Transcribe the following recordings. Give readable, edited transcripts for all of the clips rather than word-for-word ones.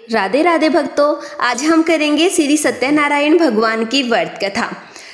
राधे राधे भक्तों, आज हम करेंगे श्री सत्यनारायण भगवान की व्रत कथा।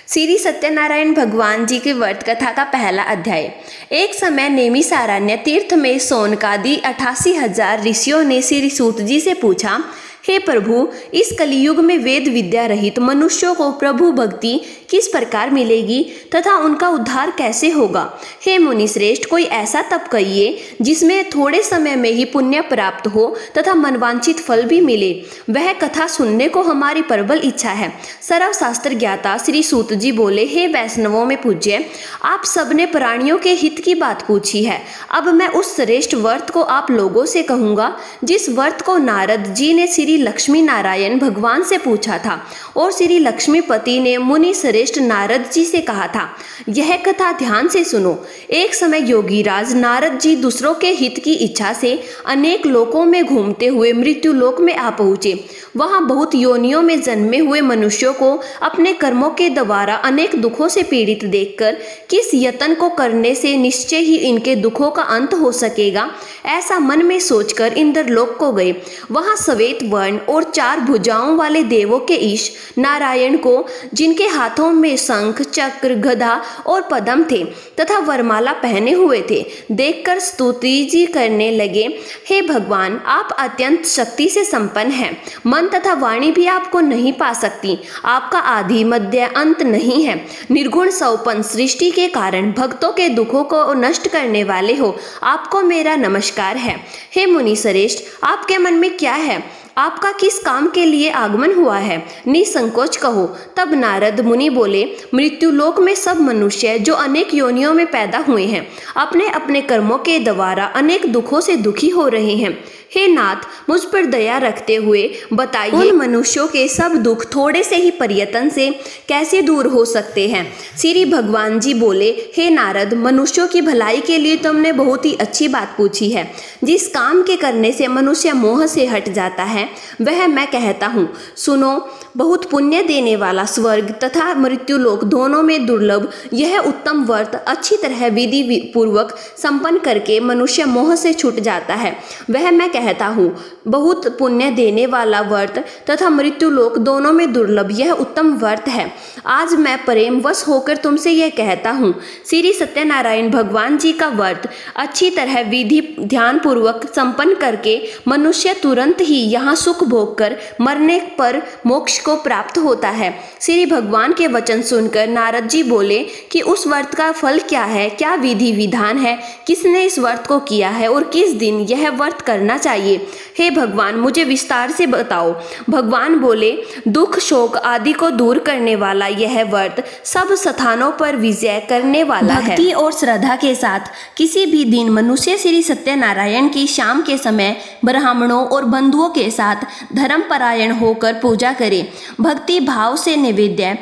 श्री सत्यनारायण भगवान जी की व्रत कथा का पहला अध्याय। एक समय नेमिषारण्य तीर्थ में शौनकादि 88,000 ऋषियों ने श्री सूत जी से पूछा, हे प्रभु, इस कलियुग में वेद विद्या रहित मनुष्यों को प्रभु भक्ति किस प्रकार मिलेगी तथा उनका उद्धार कैसे होगा। हे मुनि श्रेष्ठ, कोई ऐसा तप कहिए जिसमें थोड़े समय में ही पुण्य प्राप्त हो तथा मनवांछित फल भी मिले। वह कथा सुनने को हमारी प्रबल इच्छा है। सर्वशास्त्र ज्ञाता श्री सूत जी बोले, हे वैष्णवों में पूज्य, आप सबने प्राणियों के हित की बात पूछी है। अब मैं उस श्रेष्ठ व्रत को आप लोगों से कहूँगा जिस व्रत को नारद जी ने श्री लक्ष्मी नारायण भगवान से पूछा था और श्री लक्ष्मीपति ने मुनि श्रेष्ठ नारद जी से कहा था। यह कथा ध्यान से सुनो। एक समय योगीराज नारद जी दूसरों के हित की इच्छा से अनेक लोकों में घूमते हुए मृत्यु लोक में आ पहुँचे। वहाँ बहुत योनियों में जन्मे हुए मनुष्यों को अपने कर्मों के द्वारा अनेक दुखों से पीड़ित देखकर किस यत्न को करने से निश्चय ही इनके दुखों का अंत हो सकेगा, ऐसा मन में सोचकर इंद्रलोक को गए। वहाँ श्वेत वर्ण और 4 भुजाओं वाले देवों के ईश नारायण को, जिनके हाथों में शंख, चक्र, गदा और पद्म थे तथा वरमाला पहने हुए थे, देखकर स्तुति जी करने लगे, हे भगवान, आप अत्यंत शक्ति से संपन्न हैं। मन तथा वाणी भी आपको नहीं पा सकती। आपका आदि मध्य अंत नहीं है। निर्गुण सौपन सृष्टि के कारण भक्तों के दुखों को नष्ट करने वाले हो, आपको मेरा नमस्कार है। हे मुनि श्रेष्ठ, आपके मन में क्या है? आपका किस काम के लिए आगमन हुआ है? निसंकोच कहो। तब नारद मुनि बोले, मृत्यु लोक में सब मनुष्य जो अनेक योनियों में पैदा हुए हैं, अपने अपने कर्मों के द्वारा अनेक दुखों से दुखी हो रहे हैं। हे नाथ, मुझ पर दया रखते हुए बताइए, उन मनुष्यों के सब दुख थोड़े से ही प्रयत्न से कैसे दूर हो सकते हैं? श्री भगवान जी बोले, हे नारद, मनुष्यों की भलाई के लिए तुमने बहुत ही अच्छी बात पूछी है। जिस काम के करने से मनुष्य मोह से हट जाता है वह मैं कहता हूँ, सुनो। बहुत पुण्य देने वाला स्वर्ग तथा मृत्युलोक दोनों में दुर्लभ यह उत्तम व्रत अच्छी तरह विधि पूर्वक संपन्न करके मनुष्य मोह से छूट जाता है। वह मैं कहता हूँ, बहुत पुण्य देने वाला व्रत तथा मृत्युलोक दोनों में दुर्लभ यह उत्तम व्रत है। आज मैं प्रेमवश होकर तुमसे यह कहता हूँ, श्री सत्यनारायण भगवान जी का व्रत अच्छी तरह विधि ध्यान पूर्वक संपन्न करके मनुष्य तुरंत ही यहाँ सुख भोग कर मरने पर मोक्ष को प्राप्त होता है। श्री भगवान के वचन सुनकर नारद जी बोले कि उस व्रत का फल क्या है, क्या विधि विधान है, किसने इस व्रत को किया है और किस दिन यह व्रत करना चाहिए? हे भगवान, मुझे विस्तार से बताओ। भगवान बोले, दुख शोक आदि को दूर करने वाला यह व्रत सब स्थानों पर विजय करने वाला है। भक्ति और श्रद्धा के साथ किसी भी दिन मनुष्य श्री सत्यनारायण की शाम के समय ब्राह्मणों और बंधुओं के साथ धर्मपरायण होकर पूजा करे। भक्ति भाव से नैवेद्य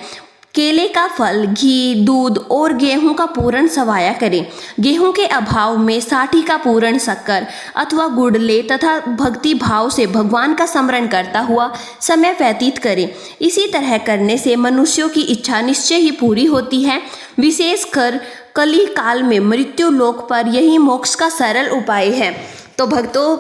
केले का फल, घी, दूध और गेहूं का पूरण सवाया करें। गेहूं के अभाव में साठी का पूरण शक्कर अथवा गुड़ ले तथा भक्ति भाव से भगवान का स्मरण करता हुआ समय व्यतीत करें। इसी तरह करने से मनुष्यों की इच्छा निश्चय ही पूरी होती है। विशेषकर कली काल में मृत्यु लोक पर यही मोक्ष का सरल उपाय है। तो भक्तों,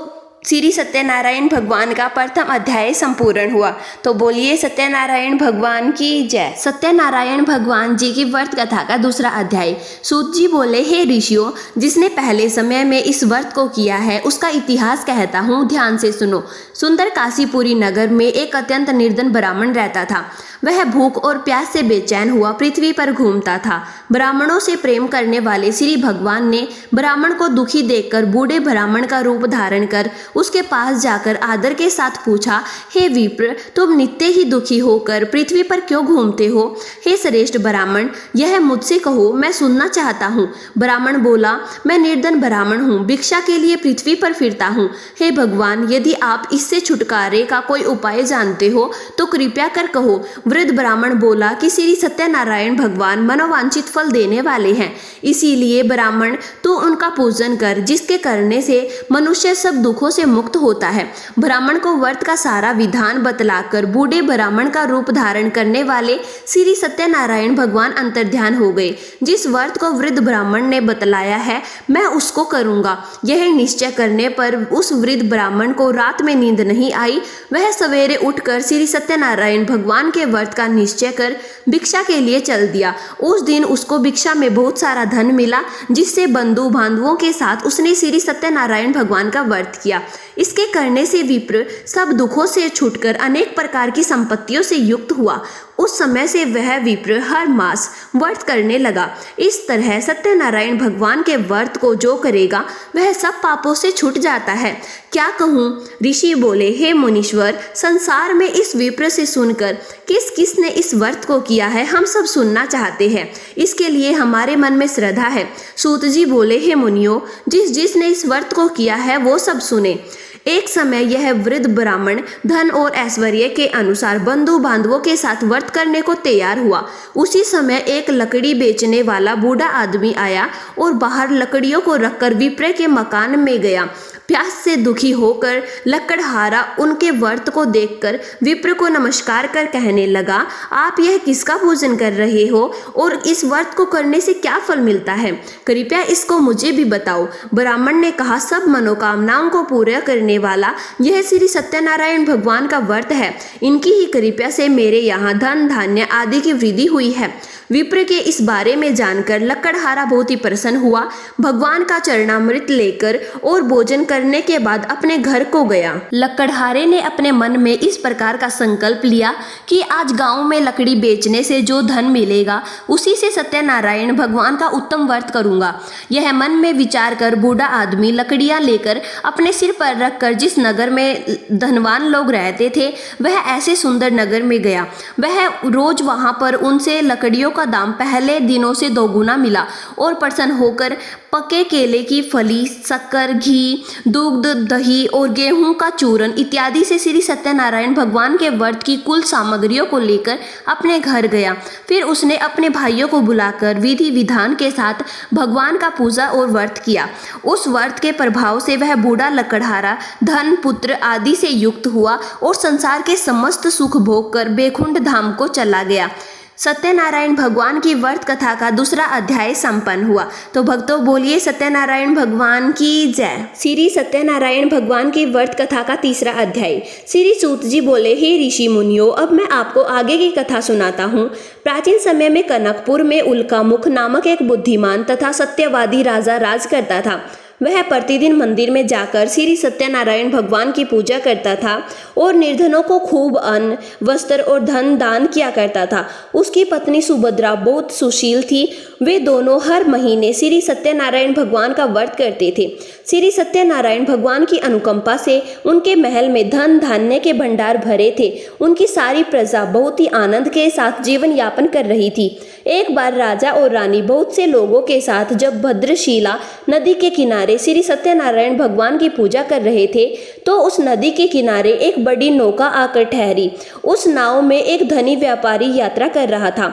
श्री सत्यनारायण भगवान का प्रथम अध्याय संपूर्ण हुआ। तो बोलिए सत्यनारायण भगवान की जय। सत्यनारायण भगवान जी की व्रत कथा का दूसरा अध्याय। सूत जी बोले, हे ऋषियों, जिसने पहले समय में इस व्रत को किया है उसका इतिहास कहता हूँ, ध्यान से सुनो। सुंदर काशीपुरी नगर में एक अत्यंत निर्धन ब्राह्मण रहता था। वह भूख और प्यास से बेचैन हुआ पृथ्वी पर घूमता था। ब्राह्मणों से प्रेम करने वाले श्री भगवान ने ब्राह्मण को दुखी देखकर बूढ़े ब्राह्मण का रूप धारण कर उसके पास जाकर आदर के साथ पूछा, हे विप्र, तुम नित्य ही दुखी होकर पृथ्वी पर क्यों घूमते हो? हे श्रेष्ठ ब्राह्मण, यह मुझसे कहो, मैं सुनना चाहता हूँ। ब्राह्मण बोला, मैं निर्धन ब्राह्मण हूँ, भिक्षा के लिए पृथ्वी पर फिरता हूँ। हे भगवान, यदि आप इससे छुटकारे का कोई उपाय जानते हो तो कृपया कर कहो। वृद्ध ब्राह्मण बोला कि श्री सत्यनारायण भगवान मनोवांछित फल देने वाले हैं, इसीलिए ब्राह्मण तू उनका पूजन कर, जिसके करने से मनुष्य सब दुखों से मुक्त होता है। ब्राह्मण को व्रत का सारा विधान बतलाकर बूढ़े ब्राह्मण का रूप धारण करने वाले श्री सत्यनारायण भगवान अंतर्ध्यान हो गए। जिस व्रत को वृद्ध ब्राह्मण ने बतलाया है मैं उसको करूंगा, यह निश्चय करने पर उस वृद्ध ब्राह्मण को रात में नींद नहीं आई। वह सवेरे उठकर श्री सत्यनारायण भगवान के व्रत का निश्चय कर भिक्षा के लिए चल दिया। उस दिन उसको भिक्षा में बहुत सारा धन मिला, जिससे बंधु बांधवों के साथ उसने श्री सत्यनारायण भगवान का व्रत किया। इसके करने से विप्र सब दुखों से छूटकर अनेक प्रकार की संपत्तियों से युक्त हुआ। उस समय से वह विप्र हर मास व्रत करने लगा। इस तरह सत्यनारायण भगवान के व्रत को जो करेगा वह सब पापों से छूट जाता है। क्या कहूँ? ऋषि बोले, हे मुनीश्वर, संसार में इस विप्र से सुनकर किस किस ने इस व्रत को किया है हम सब सुनना चाहते हैं, इसके लिए हमारे मन में श्रद्धा है। सूत जी बोले, हे मुनियों, जिस जिसने इस व्रत को किया है वो सब सुने। एक समय यह वृद्ध ब्राह्मण धन और ऐश्वर्य के अनुसार बंधु बांधवों के साथ व्रत करने को तैयार हुआ। उसी समय एक लकड़ी बेचने वाला बूढ़ा आदमी आया और बाहर लकड़ियों को रखकर विप्र के मकान में गया। प्यास से दुखी होकर लकड़हारा उनके व्रत को देखकर विप्र को नमस्कार कर कहने लगा, आप यह किसका पूजन कर रहे हो और इस व्रत को करने से क्या फल मिलता है? कृपया इसको मुझे भी बताओ। ब्राह्मण ने कहा, सब मनोकामनाओं को पूरा करने वाला यह श्री सत्यनारायण भगवान का व्रत है। इनकी ही कृपा से मेरे यहाँ धन धान्य आदि की वृद्धि हुई है। विप्र के इस बारे में जानकर लकड़हारा बहुत ही प्रसन्न हुआ। भगवान का चरणामृत लेकर और भोजन करने के बाद अपने घर को गया। लकड़हारे ने अपने मन में इस प्रकार का संकल्प लिया कि आज गांव में लकड़ी बेचने से जो धन मिलेगा उसी से सत्यनारायण भगवान का उत्तम व्रत करूंगा। यह मन में विचार कर बूढ़ा आदमी लकड़ियां लेकर अपने सिर पर रखकर जिस नगर में धनवान लोग रहते थे वह ऐसे सुंदर नगर में गया। वह रोज वहां पर उनसे लकड़ियों का दाम पहले दिनों से दोगुना मिला और प्रसन्न होकर पके केले की फली, शक्कर, घी, दूध, दही और गेहूं का चूरन इत्यादि से श्री सत्यनारायण भगवान के व्रत की कुल सामग्रियों को लेकर अपने घर गया। फिर उसने अपने भाइयों को बुलाकर विधि विधान के साथ भगवान का पूजा और व्रत किया। उस व्रत के प्रभाव से वह बूढ़ा लकड़हारा धन, पुत्र आदि से युक्त हुआ और संसार के समस्त सुख भोग कर बैकुंठ धाम को चला गया। सत्यनारायण भगवान की व्रत कथा का दूसरा अध्याय संपन्न हुआ। तो भक्तों बोलिए सत्यनारायण भगवान की जय। श्री सत्यनारायण भगवान की व्रत कथा का तीसरा अध्याय। श्री सूत जी बोले, हे ऋषि मुनियों, अब मैं आपको आगे की कथा सुनाता हूँ। प्राचीन समय में कनकपुर में उल्कामुख नामक एक बुद्धिमान तथा सत्यवादी राजा राज करता था। वह प्रतिदिन मंदिर में जाकर श्री सत्यनारायण भगवान की पूजा करता था और निर्धनों को खूब अन्न, वस्त्र और धन दान किया करता था। उसकी पत्नी सुभद्रा बहुत सुशील थी। वे दोनों हर महीने श्री सत्यनारायण भगवान का व्रत करते थे। श्री सत्यनारायण भगवान की अनुकंपा से उनके महल में धन धान्य के भंडार भरे थे। उनकी सारी प्रजा बहुत ही आनंद के साथ जीवन यापन कर रही थी। एक बार राजा और रानी बहुत से लोगों के साथ जब भद्रशिला नदी के किनारे श्री सत्यनारायण भगवान की पूजा कर रहे थे तो उस नदी के किनारे एक बड़ी नौका आकर ठहरी। उस नाव में एक धनी व्यापारी यात्रा कर रहा था।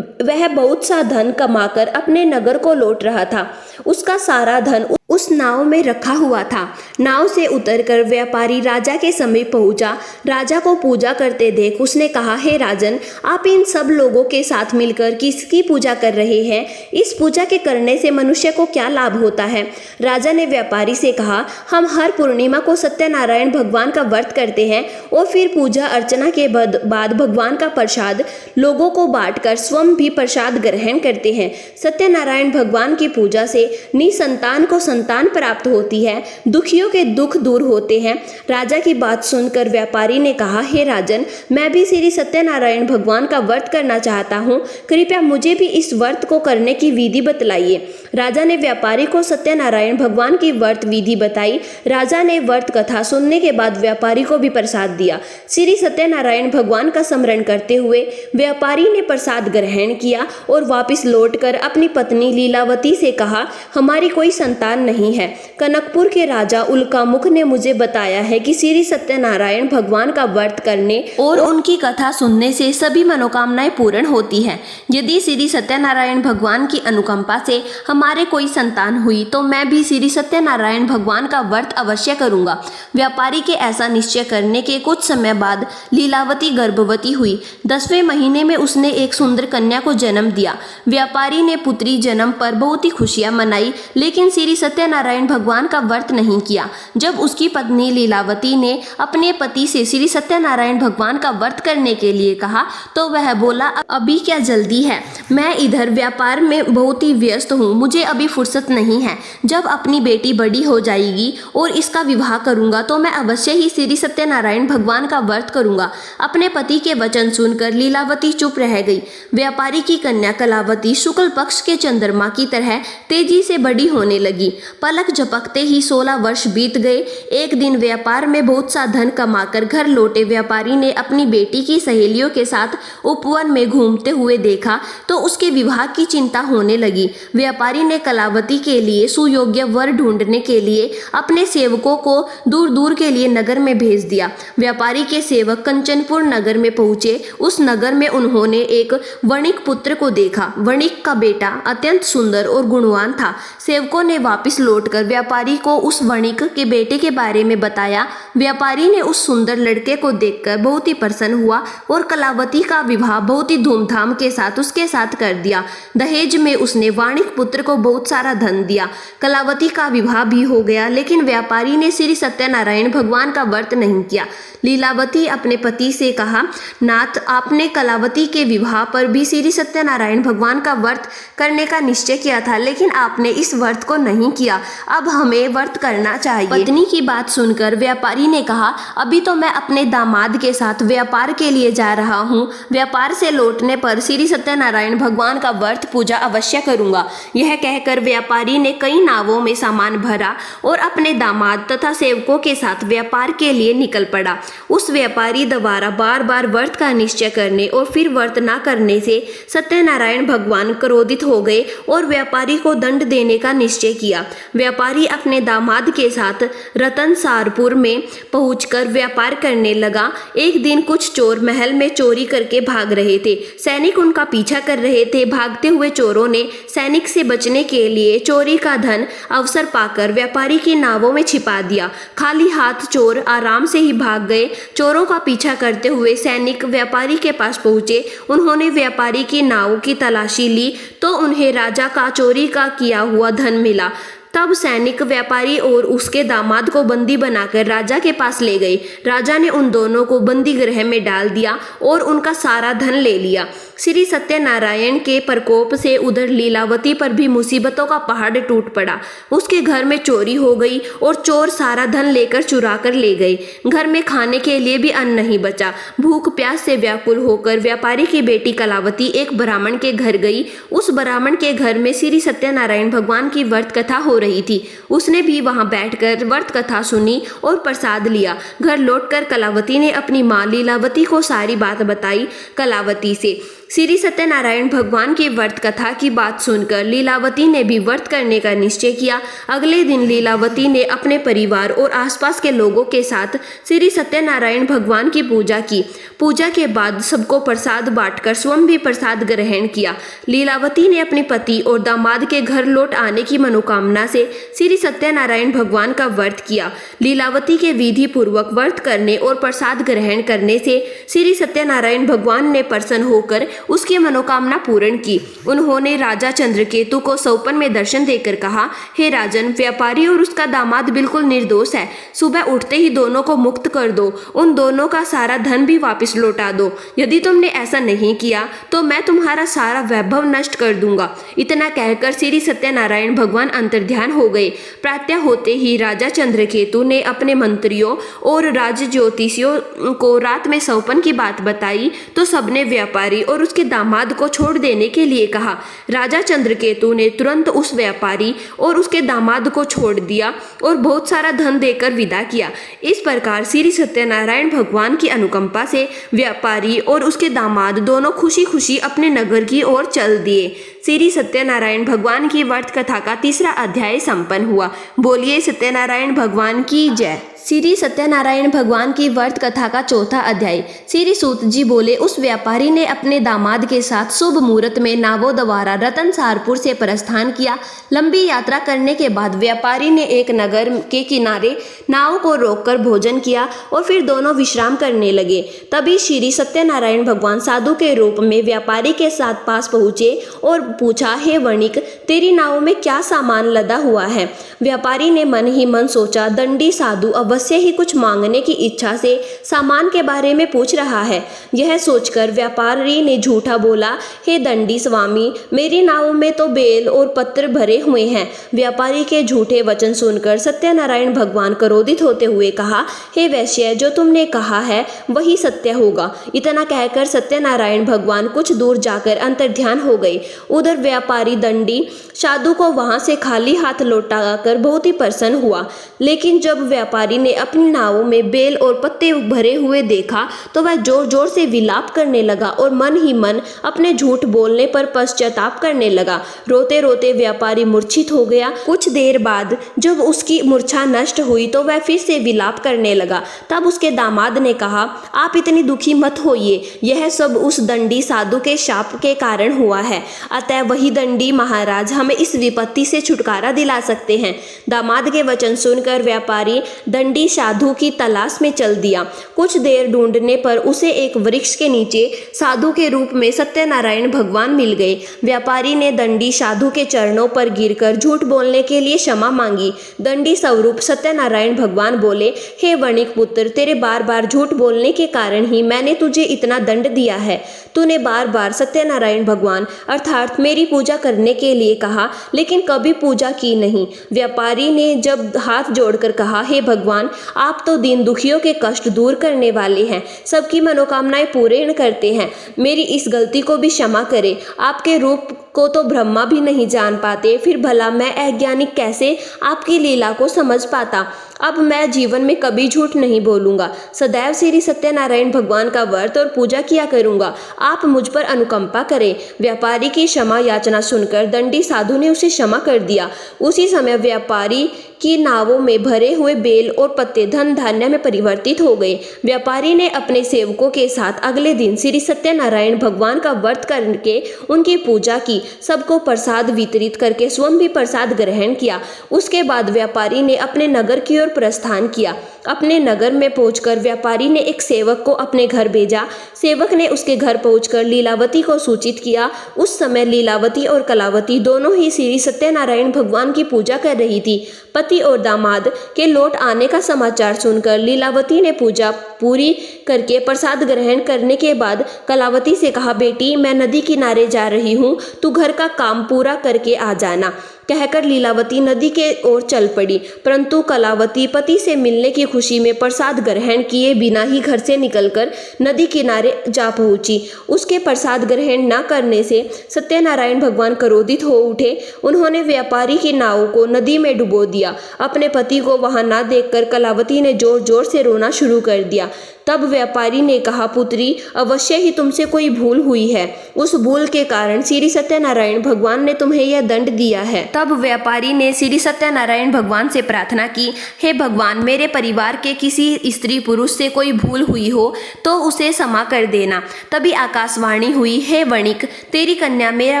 वह बहुत सा धन कमाकर अपने नगर को लौट रहा था। उसका सारा धन उस नाव में रखा हुआ था। नाव से उतरकर व्यापारी राजा के समीप पहुंचा। राजा को पूजा करते देख उसने कहा, हे राजन, आप इन सब लोगों के साथ मिलकर किसकी पूजा कर रहे हैं? इस पूजा के करने से मनुष्य को क्या लाभ होता है? राजा ने व्यापारी से कहा, हम हर पूर्णिमा को सत्यनारायण भगवान का व्रत करते हैं और फिर पूजा अर्चना के बाद भगवान का प्रसाद लोगों को बांटकर स्वयं भी प्रसाद ग्रहण करते हैं। सत्यनारायण भगवान की पूजा से निसंतान को संतान प्राप्त होती है, दुखियों के दुख दूर होते हैं। राजा की बात सुनकर व्यापारी ने कहा, हे राजन, मैं भी श्री सत्यनारायण भगवान का व्रत करना चाहता हूँ। कृपया मुझे भी इस व्रत को करने की विधि बतलाइए। राजा ने व्यापारी को सत्यनारायण भगवान की व्रत विधि बताई। राजा ने व्रत कथा सुनने के बाद व्यापारी को भी प्रसाद दिया। श्री सत्यनारायण भगवान का स्मरण करते हुए व्यापारी ने प्रसाद ग्रहण किया और वापस लौटकर अपनी पत्नी लीलावती से कहा, हमारी कोई संतान नहीं है। कनकपुर के राजा उल्कामुख ने मुझे बताया है कि श्री सत्यनारायण भगवान का व्रत करने और उनकी कथा सुनने से सभी मनोकामनाएं पूर्ण होती है। यदि श्री सत्यनारायण भगवान की अनुकंपा से हमारे कोई संतान हुई तो मैं भी श्री सत्यनारायण भगवान का व्रत अवश्य करूंगा। व्यापारी के ऐसा निश्चय करने के कुछ समय बाद लीलावती गर्भवती हुई। 10वें महीने में उसने एक सुंदर कन्या को जन्म दिया। व्यापारी ने पुत्री जन्म पर बहुत ही खुशियां मनाई, लेकिन श्री सत्यनारायण भगवान का व्रत नहीं किया। जब उसकी पत्नी लीलावती ने अपने पति से श्री सत्यनारायण भगवान का व्रत करने के लिए कहा तो वह बोला, अभी क्या जल्दी है, मैं इधर व्यापार में बहुत ही व्यस्त हूँ, मुझे अभी फुर्सत नहीं है। जब अपनी बेटी बड़ी हो जाएगी और इसका विवाह करूंगा तो मैं अवश्य ही श्री सत्यनारायण भगवान का व्रत करूंगा। अपने पति के वचन सुनकर लीलावती चुप रह गई। व्यापारी की कन्या कलावती शुक्ल पक्ष के चंद्रमा की तरह तेजी से बड़ी होने लगी। पलक झपकते ही 16 वर्ष बीत गए। एक दिन व्यापार में बहुत सा धन कमाकर घर लौटे व्यापारी ने अपनी बेटी की सहेलियों के साथ उपवन में घूमते हुए देखा तो उसके विवाह की चिंता होने लगी। व्यापारी ने कलावती के लिए सुयोग्य वर ढूंढने के लिए अपने सेवकों को दूर दूर के लिए नगर में भेज दिया। व्यापारी के सेवक कंचनपुर नगर में पहुंचे। उस नगर में उन्होंने एक वणिक पुत्र को देखा। वणिक का बेटा अत्यंत सुंदर और गुणवान था। सेवकों ने वापस लौटकर व्यापारी को उस वणिक के बेटे के बारे में बताया। व्यापारी ने उस सुंदर लड़के को देखकर बहुत ही प्रसन्न हुआ और कलावती का विवाह बहुत ही धूमधाम के साथ उसके साथ कर दिया। दहेज में उसने वाणिक पुत्र को बहुत सारा धन दिया। कलावती का विवाह भी हो गया, लेकिन व्यापारी ने श्री सत्यनारायण भगवान का व्रत नहीं किया। लीलावती अपने पति से कहा, नाथ, आपने कलावती के विवाह पर भी श्री सत्यनारायण भगवान का व्रत करने का निश्चय किया था, लेकिन आपने इस व्रत को नहीं किया। अब हमें व्रत करना चाहिए। पत्नी की बात सुनकर व्यापारी ने कहा, अभी तो मैं अपने दामाद के साथ व्यापार के लिए जा रहा हूँ। व्यापार से लौटने पर श्री सत्यनारायण भगवान का व्रत पूजा अवश्य करूंगा। यह कहकर व्यापारी ने कई नावों में सामान भरा और अपने दामाद तथा सेवकों के साथ व्यापार के लिए निकल पड़ा। उस व्यापारी द्वारा बार बार व्रत का निश्चय करने और फिर व्रत न करने से सत्यनारायण भगवान क्रोधित हो गए और व्यापारी को दंड देने का निश्चय किया। व्यापारी अपने दामाद के साथ रतनसारपुर में पहुंचकर व्यापार करने लगा। एक दिन कुछ चोर महल में चोरी करके भाग रहे थे। सैनिक उनका पीछा कर रहे थे। भागते हुए चोरों ने सैनिक से बचने के लिए चोरी का धन अवसर पाकर व्यापारी की नावों में छिपा दिया। खाली हाथ चोर आराम से ही भाग गए। चोरों का पीछा करते हुए सैनिक व्यापारी के पास पहुंचे। उन्होंने व्यापारी की नाव की तलाशी ली तो उन्हें राजा का चोरी का किया हुआ धन मिला। तब सैनिक व्यापारी और उसके दामाद को बंदी बनाकर राजा के पास ले गए। राजा ने उन दोनों को बंदी गृह में डाल दिया और उनका सारा धन ले लिया। श्री सत्यनारायण के प्रकोप से उधर लीलावती पर भी मुसीबतों का पहाड़ टूट पड़ा। उसके घर में चोरी हो गई और चोर सारा धन लेकर चुरा कर ले गए। घर में खाने के लिए भी अन्न नहीं बचा। भूख प्यास से व्याकुल होकर व्यापारी की बेटी कलावती एक ब्राह्मण के घर गई। उस ब्राह्मण के घर में श्री सत्यनारायण भगवान की व्रत कथा हो रही थी। उसने भी वहां बैठकर व्रत कथा सुनी और प्रसाद लिया। घर लौटकर कलावती ने अपनी माँ लीलावती को सारी बात बताई। कलावती से श्री सत्यनारायण भगवान की व्रत कथा की बात सुनकर लीलावती ने भी व्रत करने का निश्चय किया। अगले दिन लीलावती ने अपने परिवार और आसपास के लोगों के साथ श्री सत्यनारायण भगवान की पूजा की। पूजा के बाद सबको प्रसाद बांटकर स्वयं भी प्रसाद ग्रहण किया। लीलावती ने अपने पति और दामाद के घर लौट आने की मनोकामना से श्री सत्यनारायण भगवान का व्रत किया। लीलावती के विधि पूर्वक व्रत करने और प्रसाद ग्रहण करने से श्री सत्यनारायण भगवान ने प्रसन्न होकर उसकी मनोकामना पूर्ण की। उन्होंने राजा चंद्रकेतु को सौपन में दर्शन देकर कहा, हे राजन, व्यापारी और उसका दामाद बिल्कुल निर्दोष है। सुबह उठते ही दोनों को मुक्त कर दो। उन दोनों का सारा धन भी वापस लौटा दो। यदि तुमने ऐसा नहीं किया तो मैं तुम्हारा सारा वैभव नष्ट कर दूंगा। इतना कहकर श्री सत्यनारायण भगवान अंतर्ध्यान हो गए। प्रातः होते ही राजा चंद्रकेतु ने अपने मंत्रियों और राज ज्योतिषियों को रात में सौपन की बात बताई तो सबने व्यापारी और उसके दामाद को छोड़ देने के लिए कहा। राजा चंद्रकेतु ने तुरंत उस व्यापारी और उसके दामाद को छोड़ दिया और बहुत सारा धन देकर विदा किया। इस प्रकार श्री सत्यनारायण भगवान की अनुकंपा से व्यापारी और उसके दामाद दोनों खुशी खुशी अपने नगर की ओर चल दिए। श्री सत्यनारायण भगवान की व्रत कथा का तीसरा अध्याय संपन्न हुआ। बोलिए सत्यनारायण भगवान की जय। श्री सत्यनारायण भगवान की व्रत कथा का चौथा अध्याय। श्री सूत जी बोले, उस व्यापारी ने अपने दामाद के साथ शुभ मुहूर्त में नावों द्वारा रतनसारपुर से प्रस्थान किया। लंबी यात्रा करने के बाद व्यापारी ने एक नगर के किनारे नाव को रोककर भोजन किया और फिर दोनों विश्राम करने लगे। तभी श्री सत्यनारायण भगवान साधु के रूप में व्यापारी के साथ पास पहुंचे और पूछा, हे वणिक, तेरी नाव में क्या सामान लदा हुआ है? व्यापारी ने मन ही मन सोचा, दंडी साधु अवश्य ही कुछ मांगने की इच्छा से सामान के बारे में पूछ रहा है। यह सोचकर व्यापारी ने झूठा बोला, हे दंडी स्वामी, मेरी नाव में तो बेल और पत्र भरे हुए हैं। व्यापारी के झूठे वचन सुनकर सत्यनारायण भगवान क्रोधित होते हुए कहा, हे वैश्य, जो तुमने कहा है वही सत्य होगा। इतना कहकर सत्यनारायण भगवान कुछ दूर जाकर अंतर्ध्यान हो गए। उधर व्यापारी दंडी साधु को वहां से खाली हाथ लौटाकर बहुत ही प्रसन्न हुआ। लेकिन जब व्यापारी ने अपनी नावों में बेल और पत्ते भरे हुए देखा तो वह जोर जोर से विलाप करने लगा और मन ही मन अपने झूठ बोलने पर पश्चाताप करने लगा। रोते रोते व्यापारी मूर्छित हो गया। कुछ देर बाद जब उसकी मूर्छा नष्ट हुई तो वह फिर से विलाप करने लगा। तब उसके दामाद ने कहा, आप इतनी दुखी मत होइए, यह सब उस दंडी साधु के शाप के कारण हुआ है। अतः वही दंडी महाराज हमें इस विपत्ति से छुटकारा दिला सकते हैं। दामाद के वचन सुनकर व्यापारी दंडी साधु की तलाश में चल दिया। कुछ देर ढूंढने पर उसे एक वृक्ष के नीचे साधु के रूप में सत्यनारायण भगवान मिल गए। व्यापारी ने दंडी साधु के चरणों पर गिरकर झूठ बोलने के लिए क्षमा मांगी। दंडी स्वरूप सत्यनारायण भगवान बोले, हे वणिक पुत्र, तेरे बार बार झूठ बोलने के कारण ही मैंने तुझे इतना दंड दिया है। तूने बार बार सत्यनारायण भगवान अर्थात मेरी पूजा करने के लिए कहा, लेकिन कभी पूजा की नहीं। व्यापारी ने जब हाथ जोड़कर कहा, हे भगवान, आप तो दीन दुखियों के कष्ट दूर करने वाले हैं, सबकी मनोकामनाएं पूर्ण करते हैं, मेरी इस गलती को भी क्षमा करें। आपके रूप को तो ब्रह्मा भी नहीं जान पाते, फिर भला मैं अज्ञानी कैसे आपकी लीला को समझ पाता। अब मैं जीवन में कभी झूठ नहीं बोलूंगा, सदैव श्री सत्यनारायण भगवान का व्रत और पूजा किया करूंगा। आप मुझ पर अनुकंपा करें। व्यापारी की क्षमा याचना सुनकर दंडी साधु ने उसे क्षमा कर दिया। उसी समय व्यापारी की नावों में भरे हुए बेल और पत्ते धन धान्य में परिवर्तित हो गए। व्यापारी ने अपने सेवकों के साथ अगले दिन श्री सत्यनारायण भगवान का व्रत करके उनकी पूजा की, सबको प्रसाद वितरित करके स्वयं भी प्रसाद ग्रहण किया। उसके बाद व्यापारी ने अपने नगर की ओर प्रस्थान किया। अपने नगर में पहुंचकर व्यापारी ने एक सेवक को अपने घर भेजा। सेवक ने उसके घर पहुंचकर लीलावती को सूचित किया। उस समय लीलावती और कलावती दोनों ही श्री सत्यनारायण भगवान की पूजा कर रही थी। पति और दामाद के लौट आने का समाचार सुनकर लीलावती ने पूजा पूरी करके प्रसाद ग्रहण करने के बाद कलावती से कहा, बेटी, मैं नदी किनारे जा रही हूँ, तू घर का काम पूरा करके आ जाना। कहकर लीलावती नदी के ओर चल पड़ी, परंतु कलावती पति से मिलने की खुशी में प्रसाद ग्रहण किए बिना ही घर से निकलकर नदी किनारे जा पहुंची। उसके प्रसाद ग्रहण न करने से सत्यनारायण भगवान क्रोधित हो उठे। उन्होंने व्यापारी की नाव को नदी में डुबो दिया। अपने पति को वहां न देखकर कलावती ने जोर जोर से रोना शुरू कर दिया। तब व्यापारी ने कहा, पुत्री, अवश्य ही तुमसे कोई भूल हुई है। उस भूल के कारण श्री सत्यनारायण भगवान ने तुम्हें यह दंड दिया है। तब व्यापारी ने श्री सत्यनारायण भगवान से प्रार्थना की, हे भगवान, मेरे परिवार के किसी स्त्री पुरुष से कोई भूल हुई हो तो उसे क्षमा कर देना। तभी आकाशवाणी हुई, हे वणिक, तेरी कन्या मेरा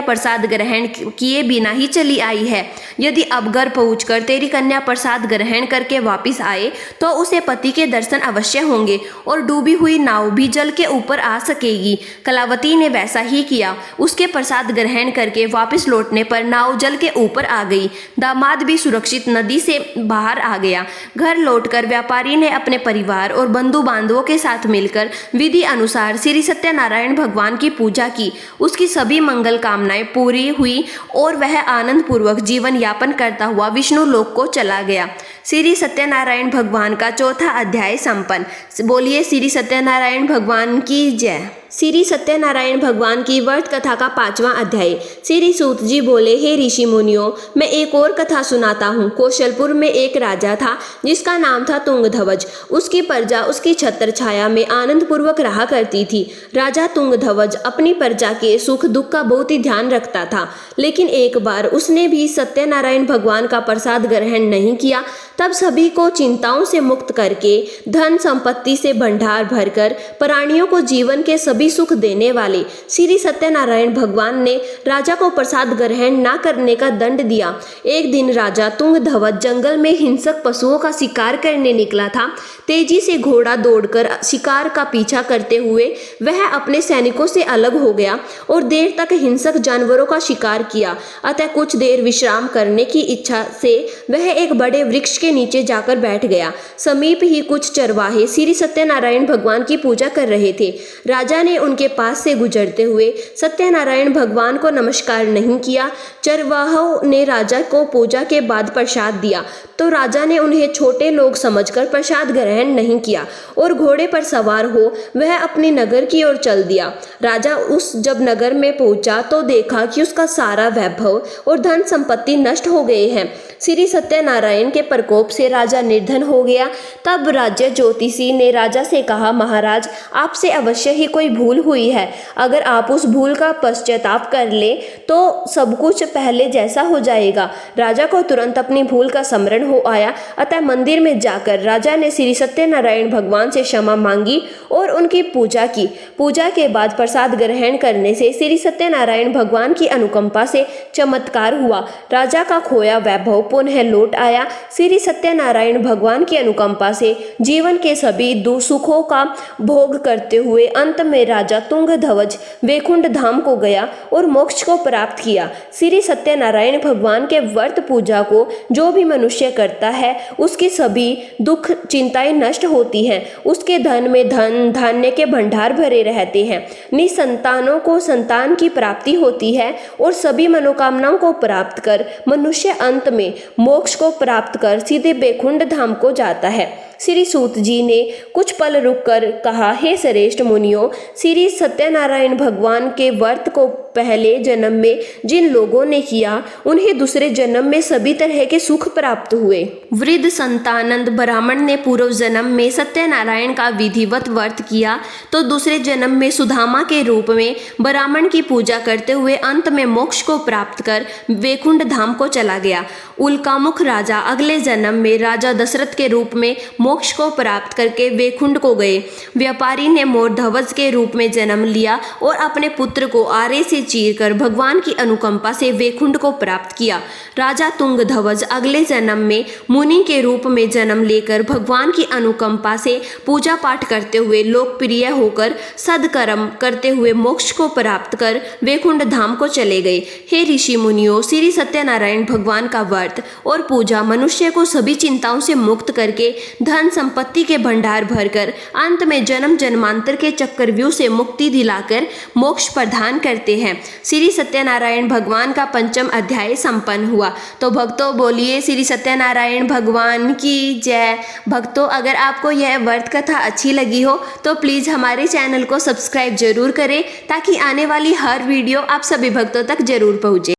प्रसाद ग्रहण किए बिना ही चली आई है। यदि अब घर पहुंचकर तेरी कन्या प्रसाद ग्रहण करके वापिस आए तो उसे पति के दर्शन अवश्य होंगे और डूबी हुई नाव भी जल के ऊपर आ सकेगी। कलावती ने वैसा ही किया। उसके प्रसाद ग्रहण करके वापस लौटने पर नाव जल के ऊपर आ गई। दामाद भी सुरक्षित नदी से बाहर आ गया। घर लौटकर व्यापारी ने अपने परिवार और बंधु बांधवों के साथ मिलकर विधि अनुसार श्री सत्यनारायण भगवान की पूजा की। उसकी सभी मंगल कामनाएं पूरी हुई और वह आनंद पूर्वक जीवन यापन करता हुआ विष्णु लोक को चला गया। श्री सत्यनारायण भगवान का चौथा अध्याय संपन्न। बोलिए श्री सत्यनारायण भगवान की जय। श्री सत्यनारायण भगवान की व्रत कथा का 5वां अध्याय। श्री सूत जी बोले, हे ऋषि मुनियों, मैं एक और कथा सुनाता हूँ। कौशलपुर में एक राजा था जिसका नाम था तुंगध्वज। उसकी प्रजा उसकी छत्र छाया में आनंद पूर्वक रहा करती थी। राजा तुंगध्वज अपनी प्रजा के सुख दुख का बहुत ही ध्यान रखता था, लेकिन एक बार उसने भी सत्यनारायण भगवान का प्रसाद ग्रहण नहीं किया। तब सभी को चिंताओं से मुक्त करके, धन संपत्ति से भंडार भरकर, प्राणियों को जीवन के सभी सुख देने वाले श्री सत्यनारायण भगवान ने राजा को प्रसाद ग्रहण न करने का दंड दिया। एक दिन राजा तुंगध्वज जंगल में हिंसक पशुओं का शिकार करने निकला था। तेजी से घोड़ा दौड़कर शिकार का पीछा करते हुए वह अपने सैनिकों से अलग हो गया और देर तक हिंसक जानवरों का शिकार किया। अतः कुछ देर विश्राम करने की इच्छा से वह एक बड़े वृक्ष के नीचे जाकर बैठ गया। समीप ही कुछ चरवाहे श्री सत्यनारायण भगवान की पूजा कर रहे थे। राजा ने उनके पास से गुजरते हुए सत्यनारायण भगवान को नमस्कार नहीं किया। चरवाहों ने राजा को पूजा के बाद प्रसाद दिया तो राजा ने उन्हें छोटे लोग समझकर प्रसाद ग्रहण नहीं किया और घोड़े पर सवार हो वह अपने नगर की ओर चल दिया। राजा जब नगर में पहुंचा तो देखा कि उसका सारा वैभव और धन संपत्ति नष्ट हो गए हैं। श्री सत्यनारायण के प्रकोप से राजा निर्धन हो गया। तब राज्य ज्योतिषी ने राजा से कहा, महाराज, आपसे अवश्य ही कोई भूल हुई है। अगर आप उस भूल का पश्चाताप कर ले तो सब कुछ पहले जैसा हो जाएगा। राजा को तुरंत अपनी भूल का स्मरण हो आया। अतः मंदिर में जाकर राजा ने श्री सत्यनारायण भगवान से क्षमा मांगी और उनकी पूजा की। पूजा के बाद प्रसाद ग्रहण करने से श्री सत्यनारायण भगवान की अनुकंपा से चमत्कार हुआ। राजा का खोया वैभव पुनः लौट आया। श्री सत्यनारायण भगवान की अनुकंपा से जीवन के सभी सुखों का भोग करते हुए अंत में राजा तुंगध्वज वैकुंठ धाम को गया और मोक्ष को प्राप्त किया। श्री सत्यनारायण भगवान के व्रत पूजा को जो भी मनुष्य करता है उसकी सभी दुख चिंताएं नष्ट होती हैं। उसके धन में धन धान्य के भंडार भरे रहते हैं। निसंतानों को संतान की प्राप्ति होती है और सभी मनोकामनाओं को प्राप्त कर मनुष्य अंत में मोक्ष को प्राप्त कर सीधे वैकुंठ धाम को जाता है। श्री सूत जी ने कुछ पल रुककर कहा, हे श्रेष्ठ मुनियों, श्री सत्यनारायण भगवान के व्रत को पहले जन्म में जिन लोगों ने किया उन्हें दूसरे जन्म में सभी तरह के सुख प्राप्त हुए। वृद्ध संतानंद ब्राह्मण ने पूर्व जन्म में सत्यनारायण का विधिवत व्रत किया तो दूसरे जन्म में सुदामा के रूप में ब्राह्मण की पूजा करते हुए अंत में मोक्ष को प्राप्त कर वैकुंठ धाम को चला गया। उल्कामुख राजा अगले जन्म में राजा दशरथ के रूप में मोक्ष को प्राप्त करके वैकुंठ को गए। व्यापारी ने मोरध्वज के रूप में जन्म लिया और अपने पुत्र को आरे से चीरकर भगवान की अनुकंपा से वैकुंठ को प्राप्त किया। राजा तुंगध्वज अगले जन्म में मुनि के रूप में जन्म लेकर भगवान की अनुकंपा से पूजा पाठ करते हुए लोकप्रिय होकर सदकर्म करते हुए मोक्ष को प्राप्त कर वैकुंठ धाम को चले गए। हे ऋषि मुनियों, श्री सत्यनारायण भगवान का व्रत और पूजा मनुष्य को सभी चिंताओं से मुक्त करके धन संपत्ति के भंडार भरकर अंत में जन्म जन्मांतर के चक्रव्यूह से मुक्ति दिलाकर मोक्ष प्रदान करते हैं। श्री सत्यनारायण भगवान का 5वां अध्याय संपन्न हुआ। तो भक्तों, बोलिए श्री सत्यनारायण भगवान की जय। भक्तों, अगर आपको यह व्रत कथा अच्छी लगी हो तो प्लीज़ हमारे चैनल को सब्सक्राइब जरूर करें ताकि आने वाली हर वीडियो आप सभी भक्तों तक जरूर पहुँचे।